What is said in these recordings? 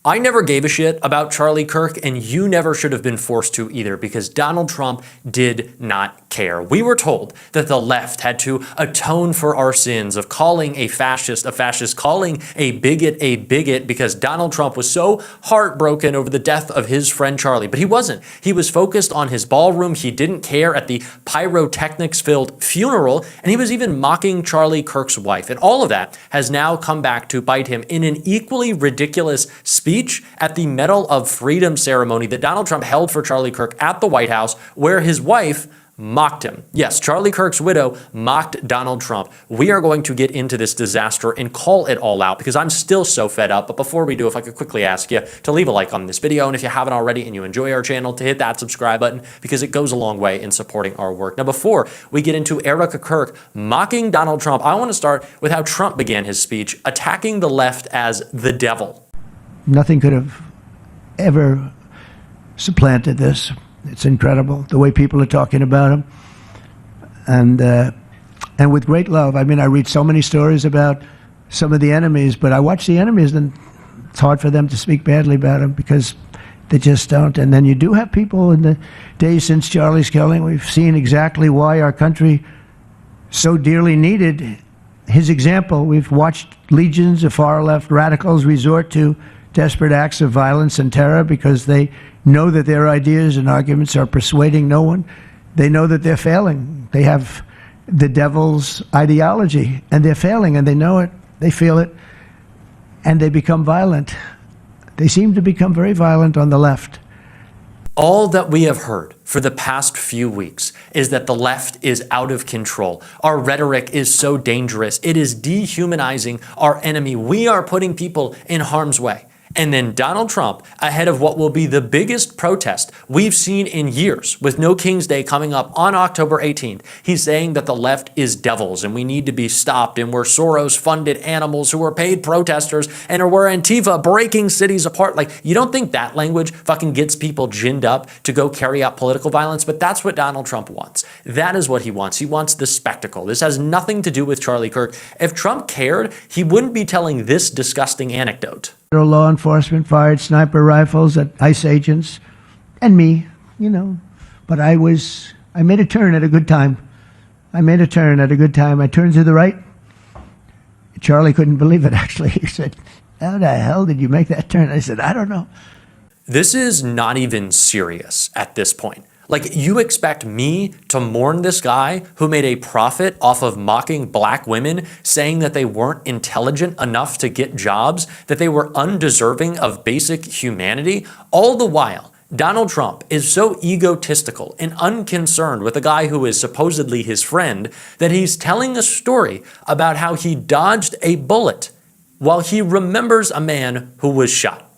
I never gave a shit about Charlie Kirk, and you never should have been forced to either, because Donald Trump did not care. We were told that the left had to atone for our sins of calling a fascist, calling a bigot, because Donald Trump was so heartbroken over the death of his friend Charlie. But he wasn't. He was focused on his ballroom. He didn't care at the pyrotechnics-filled funeral, and he was even mocking Charlie Kirk's wife. And all of that has now come back to bite him in an equally ridiculous speech at the Medal of Freedom ceremony that Donald Trump held for Charlie Kirk at the White House, where his wife mocked him. Yes, Charlie Kirk's widow mocked Donald Trump. We are going to get into this disaster and call it all out, because I'm still so fed up. But before we do, if I could quickly ask you to leave a like on this video, and if you haven't already and you enjoy our channel, to hit that subscribe button, because it goes a long way in supporting our work. Now, before we get into Erica Kirk mocking Donald Trump, I want to start with how Trump began his speech, attacking the left as the devil. Nothing could have ever supplanted this. It's incredible the way people are talking about him, and with great love. I mean, I read so many stories about some of the enemies, but I watch the enemies, and it's hard for them to speak badly about him because they just don't. And then you do have people in the days since Charlie's killing. We've seen exactly why our country so dearly needed his example. We've watched legions of far-left radicals resort to desperate acts of violence and terror because they know that their ideas and arguments are persuading no one. They know that they're failing. They have the devil's ideology, and they're failing, and they know it, they feel it, and they become violent. They seem to become very violent on the left. All that we have heard for the past few weeks is that the left is out of control. Our rhetoric is so dangerous. It is dehumanizing our enemy. We are putting people in harm's way. And then Donald Trump, ahead of what will be the biggest protest we've seen in years, with No King's Day coming up on October 18th, he's saying that the left is devils and we need to be stopped, and we're Soros-funded animals who are paid protesters, and we're Antifa breaking cities apart. Like, you don't think that language fucking gets people ginned up to go carry out political violence? But that's what Donald Trump wants. That is what he wants. He wants the spectacle. This has nothing to do with Charlie Kirk. If Trump cared, he wouldn't be telling this disgusting anecdote. Law enforcement fired sniper rifles at ICE agents and me, you know, but I made a turn at a good time. I turned to the right. Charlie couldn't believe it, actually. He said, "How the hell did you make that turn?" I said, "I don't know." This is not even serious at this point. Like, you expect me to mourn this guy who made a profit off of mocking black women, saying that they weren't intelligent enough to get jobs, that they were undeserving of basic humanity? All the while, Donald Trump is so egotistical and unconcerned with a guy who is supposedly his friend that he's telling a story about how he dodged a bullet while he remembers a man who was shot.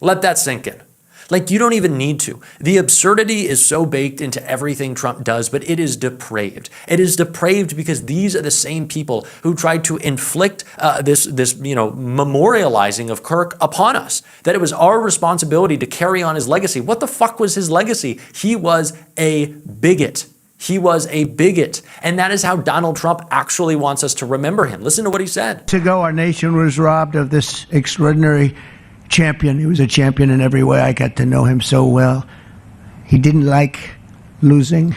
Let that sink in. Like, you don't even need to. The absurdity is so baked into everything Trump does, but it is depraved. It is depraved because these are the same people who tried to inflict this memorializing of Kirk upon us, that it was our responsibility to carry on his legacy. What the fuck was his legacy? He was a bigot. He was a bigot. And that is how Donald Trump actually wants us to remember him. Listen to what he said. To go, our nation was robbed of this extraordinary champion. He was a champion in every way. I got to know him so well. He didn't like losing,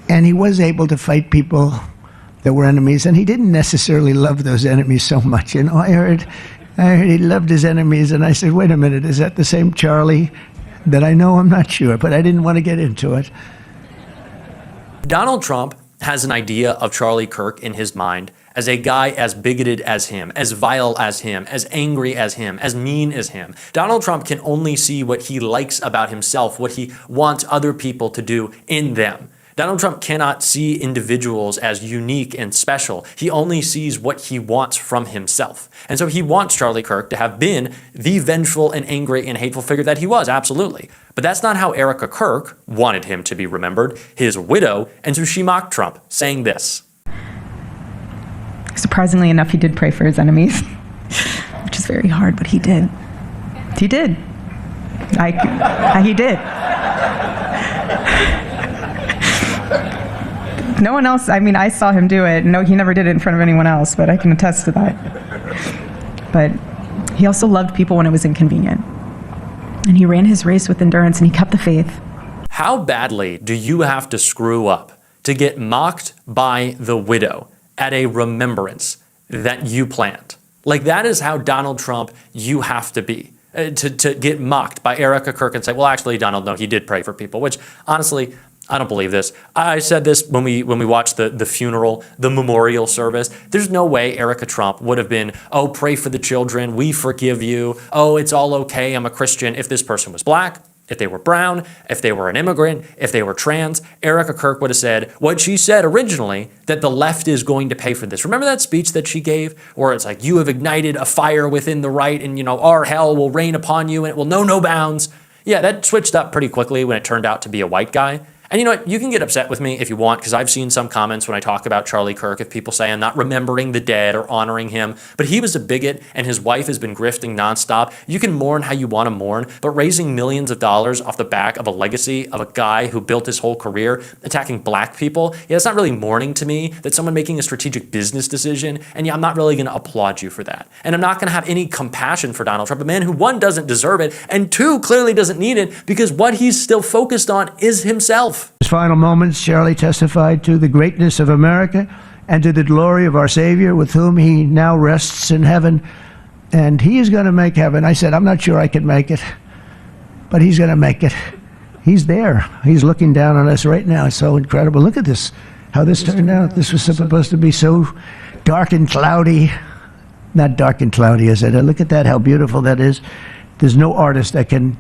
and he was able to fight people that were enemies, and he didn't necessarily love those enemies so much. You know, I heard he loved his enemies, and I said, wait a minute, is that the same Charlie that I know? I'm not sure, but I didn't want to get into it. Donald Trump has an idea of Charlie Kirk in his mind as a guy as bigoted as him, as vile as him, as angry as him, as mean as him. Donald Trump can only see what he likes about himself, what he wants other people to do in them. Donald Trump cannot see individuals as unique and special. He only sees what he wants from himself. And so he wants Charlie Kirk to have been the vengeful and angry and hateful figure that he was, absolutely. But that's not how Erica Kirk wanted him to be remembered, his widow, and so she mocked Trump, saying this. Surprisingly enough, he did pray for his enemies, which is very hard, but he did. He did. He did. No one else, I mean, I saw him do it. No, he never did it in front of anyone else, but I can attest to that. But He also loved people when it was inconvenient. And he ran his race with endurance, and he kept the faith. How badly do you have to screw up to get mocked by the widow at a remembrance that you planned? Like, that is how Donald Trump you have to be. To get mocked by Erica Kirk and say, well, actually, Donald, no, he did pray for people, which honestly, I don't believe this. I said this when we watched the funeral, the memorial service. There's no way Erica Trump would have been, oh, pray for the children, we forgive you, oh, it's all okay, I'm a Christian. If this person was black, if they were brown, if they were an immigrant, if they were trans, Erica Kirk would have said what she said originally, that the left is going to pay for this. Remember that speech that she gave where it's like, you have ignited a fire within the right and, our hell will rain upon you and it will know no bounds. Yeah, that switched up pretty quickly when it turned out to be a white guy. And you know what? You can get upset with me if you want, because I've seen some comments when I talk about Charlie Kirk if people say I'm not remembering the dead or honoring him. But he was a bigot, and his wife has been grifting nonstop. You can mourn how you want to mourn, but raising millions of dollars off the back of a legacy of a guy who built his whole career attacking black people, yeah, it's not really mourning to me. That's someone making a strategic business decision, and yeah, I'm not really going to applaud you for that. And I'm not going to have any compassion for Donald Trump, a man who, one, doesn't deserve it, and two, clearly doesn't need it, because what he's still focused on is himself. His final moments, Charlie testified to the greatness of America and to the glory of our Savior, with whom he now rests in heaven. And he is going to make heaven. I said, I'm not sure I can make it, but he's going to make it. He's there. He's looking down on us right now. It's so incredible. Look at this, how this turned out. This was supposed to be so dark and cloudy. Not dark and cloudy, is it? Look at that, how beautiful that is. There's no artist that can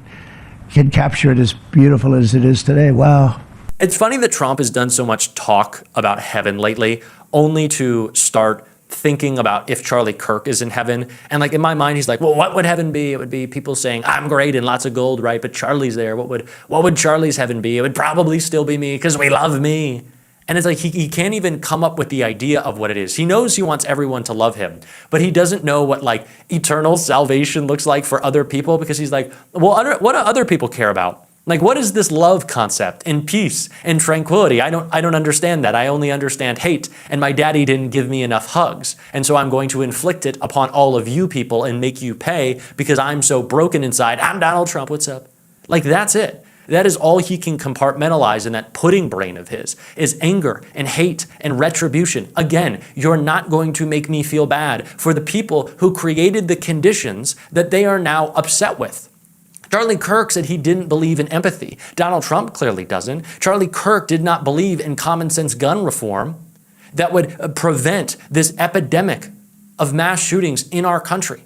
capture it as beautiful as it is today. Wow. It's funny that Trump has done so much talk about heaven lately, only to start thinking about if Charlie Kirk is in heaven. And like in my mind, he's like, well, what would heaven be? It would be people saying, I'm great and lots of gold, right? But Charlie's there. What would Charlie's heaven be? It would probably still be me because we love me. And it's like he can't even come up with the idea of what it is. He knows he wants everyone to love him, but he doesn't know what like eternal salvation looks like for other people, because he's like, well, what do other people care about? Like, what is this love concept and peace and tranquility? I don't understand that. I only understand hate, and my daddy didn't give me enough hugs. And so I'm going to inflict it upon all of you people and make you pay because I'm so broken inside. I'm Donald Trump, what's up? Like, that's it. That is all he can compartmentalize in that pudding brain of his, is anger and hate and retribution. Again, you're not going to make me feel bad for the people who created the conditions that they are now upset with. Charlie Kirk said he didn't believe in empathy. Donald Trump clearly doesn't. Charlie Kirk did not believe in common sense gun reform that would prevent this epidemic of mass shootings in our country.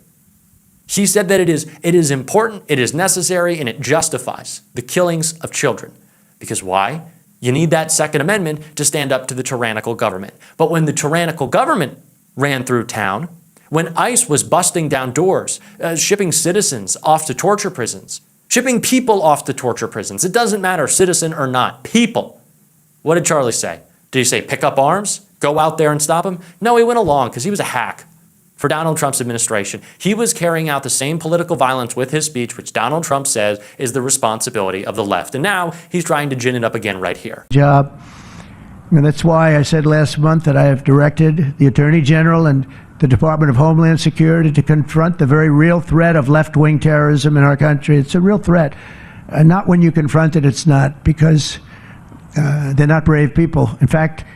He said that it is important, it is necessary, and it justifies the killings of children. Because why? You need that Second Amendment to stand up to the tyrannical government. But when the tyrannical government ran through town, when ICE was busting down doors, shipping citizens off to torture prisons, shipping people off to torture prisons, it doesn't matter, citizen or not, people. What did Charlie say? Did he say pick up arms, go out there and stop him? No, he went along because he was a hack for Donald Trump's administration. He was carrying out the same political violence with his speech, which Donald Trump says is the responsibility of the left. And now he's trying to gin it up again right here. Job. And that's why I said last month that I have directed the Attorney General and the Department of Homeland Security to confront the very real threat of left-wing terrorism in our country. It's a real threat. Not when you confront it, it's not, because they're not brave people. In fact,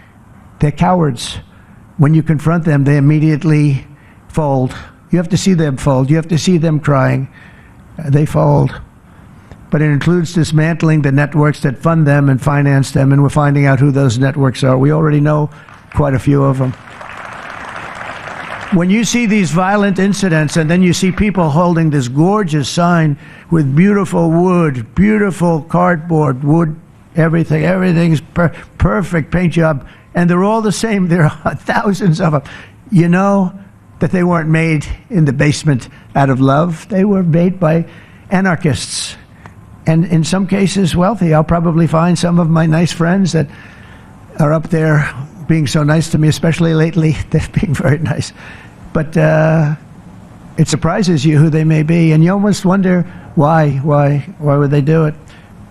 they're cowards. When you confront them, they immediately fold. You have to see them fold. You have to see them crying. They fold. But it includes dismantling the networks that fund them and finance them, and we're finding out who those networks are. We already know quite a few of them. When you see these violent incidents and then you see people holding this gorgeous sign with beautiful wood, beautiful cardboard, wood, everything's perfect paint job, and they're all the same, there are thousands of them. You know that they weren't made in the basement out of love. They were made by anarchists, and in some cases wealthy. I'll probably find some of my nice friends that are up there being so nice to me, especially lately. They're being very nice. But it surprises you who they may be, and you almost wonder why would they do it?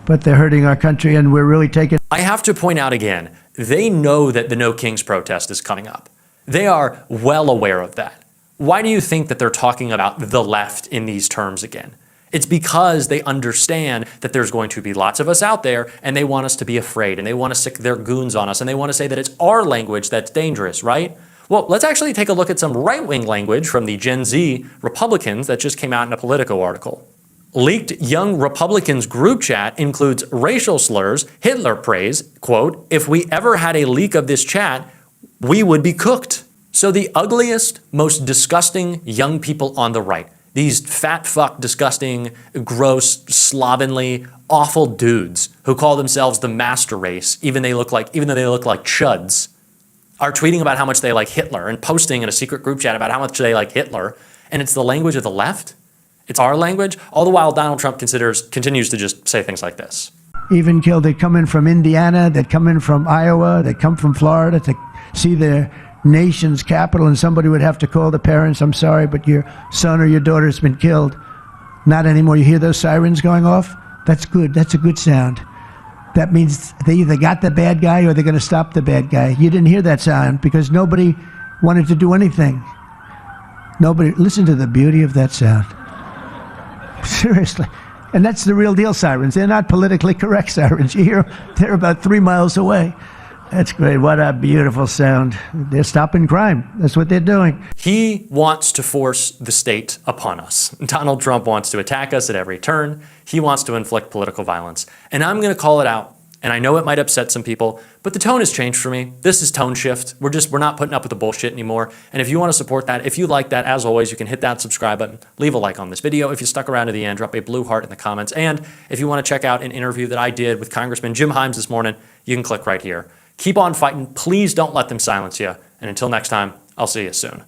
But they're hurting our country, and we're really taking... I have to point out again, they know that the No Kings protest is coming up. They are well aware of that. Why do you think that they're talking about the left in these terms again? It's because they understand that there's going to be lots of us out there and they want us to be afraid and they want to stick their goons on us and they want to say that it's our language that's dangerous, right? Well, let's actually take a look at some right-wing language from the Gen Z Republicans that just came out in a Politico article. Leaked Young Republicans group chat includes racial slurs, Hitler praise, quote, "If we ever had a leak of this chat, we would be cooked." So the ugliest, most disgusting young people on the right, these fat fuck, disgusting, gross, slovenly, awful dudes who call themselves the master race, even though they look like chuds, are tweeting about how much they like Hitler and posting in a secret group chat about how much they like Hitler. And it's the language of the left. It's our language. All the while Donald Trump continues to just say things like this. Even killed, they come in from Indiana, they come in from Iowa, they come from Florida to see their nation's capital, and somebody would have to call the parents, "I'm sorry, but your son or your daughter has been killed." Not anymore. You hear those sirens going off? That's good. That's a good sound. That means they either got the bad guy or they're going to stop the bad guy. You didn't hear that sound because nobody wanted to do anything. Nobody. Listen to the beauty of that sound. Seriously. And that's the real deal sirens. They're not politically correct sirens. You hear them, they're about 3 miles away. That's great. What a beautiful sound. They're stopping crime. That's what they're doing. He wants to force the state upon us. Donald Trump wants to attack us at every turn. He wants to inflict political violence. And I'm going to call it out. And I know it might upset some people, but the tone has changed for me. This is tone shift. We're not putting up with the bullshit anymore. And if you want to support that, if you like that, as always, you can hit that subscribe button, leave a like on this video. If you stuck around to the end, drop a blue heart in the comments. And if you want to check out an interview that I did with Congressman Jim Himes this morning, you can click right here. Keep on fighting. Please don't let them silence you. And until next time, I'll see you soon.